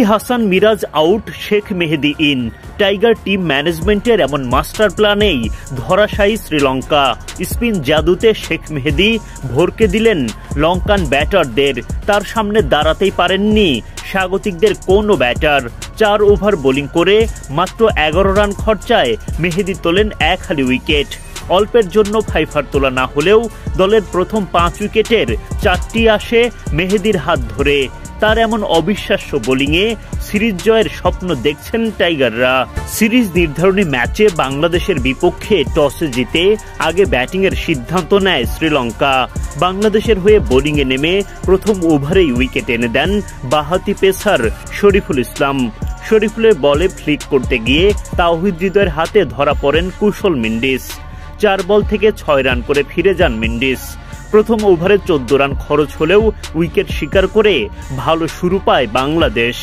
Hasan Miraz out, Sheikh Mehedi in. Tiger team ম্যানেজমেন্টের এমন master প্ল্যানেই ধরাশায়ী শ্রীলঙ্কা। স্পিন জাদুতে শেখ মেহেদী ভরকে দিলেন লঙ্কান ব্যাটারদের। তার সামনে দাঁড়াতেই পারেননি স্বাগতিকদের কোনো ব্যাটার। 4 ওভার বোলিং করে মাত্র 11 রান খরচায় মেহেদী তোলেন এক হালি উইকেট। অল্পের জন্য ফাইফার তোলা না হলেও দলের প্রথম 5 উইকেটের 4টি আসে মেহেদীর হাত ধরে। তার এমন অবিশ্বাস্য বোলিংয়ে সিরিজ জয়ের স্বপ্ন দেখছেন টাইগাররা। সিরিজ নির্ধারণী ম্যাচে বাংলাদেশের বিপক্ষে টসে জিতে আগে ব্যাটিংয়ের সিদ্ধান্ত নেয় শ্রীলঙ্কা। বাংলাদেশের হয়ে বোলিংয়ে নেমে প্রথম ওভারেই উইকেট এনে দেন বাঁহাতি পেসার শরীফুল ইসলাম। শরীফুলের বলে ফ্লিক করতে গিয়ে তাওহিদ হৃদয়ের হাতে ধরা পড়েন কুশল মেন্ডিস। 4 বল থেকে 6 রান করে ফিরে যান মেন্ডিস। প্রথম ওভারে 14 রান খরচ হলেও উইকেট শিকার করে ভালো শুরু পায় বাংলাদেশ।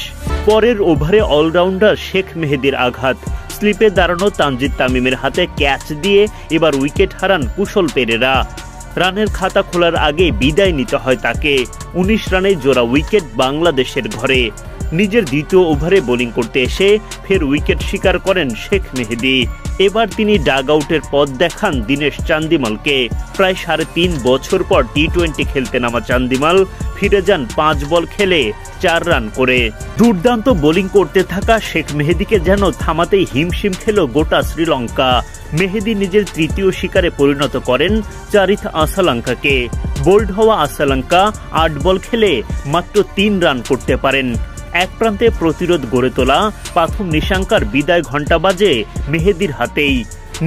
পরের ওভারে অলরাউন্ডার শেখ মেহেদীর আঘাত। স্লিপে দাঁড়ানো তানজিদ তামিমের হাতে ক্যাচ দিয়ে এবার উইকেট হারান কুশল পেরেরা। রানের খাতা খোলার আগে বিদায় নিতে হয় তাকে। 19 রানে জোড়া উইকেট বাংলাদেশের ঘরে। নিজের দ্বিতীয় ওভারে বোলিং করতে এসে ফের উইকেট শিকার করেন শেখ মেহেদী। এবার তিনি ডাগ আউটের পথ দেখান দীনেশ চান্দিমালকে। প্রায় 3.5 বছর পর টি-20 খেলতে নামা চান্দিমাল ফিরে যান 5 বল খেলে 4 রান করে। দুর্দান্ত বোলিং করতে থাকা শেখ মেহেদীকে যেন থামাতেই হিমশিম খেল গোটা শ্রীলঙ্কা। মেহেদী নিজের তৃতীয় শিকারে পরিণত করেন চারিথ আসালাঙ্কাকে। বোল্ড হওয়া আসালাঙ্কা 8 বল খেলে মাত্র 3 রান করতে পারেন। এক প্রান্তে প্রতিরোধ গড়ে তোলা প্রথম নিশাঙ্কার বিদায় ঘণ্টা বাজে মেহেদীর হাতেই।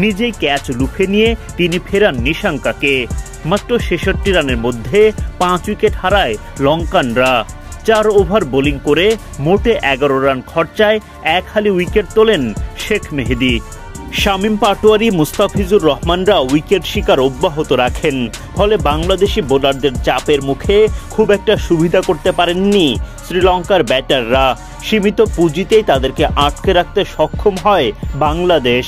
নিজেই ক্যাচ লুফে নিয়ে তিনি ফেরান নিশাঙ্কাকে। মাত্র 66 রানের মধ্যে 5 উইকেট হারায় লঙ্কানরা। 4 ওভার বোলিং করে মোটে 11 রান খরচায় এক হালি উইকেট তোলেন শেখ মেহেদী। শামীম পাটোয়ারি, মুস্তাফিজুর রহমানরা উইকেট শিকার অব্যাহত রাখেন। ফলে বাংলাদেশি বোলারদের চাপের মুখে খুব একটা সুবিধা করতে পারেননি শ্রীলঙ্কার ব্যাটাররা। সীমিত পুঁজিতেই তাদেরকে আটকে রাখতে সক্ষম হয় বাংলাদেশ।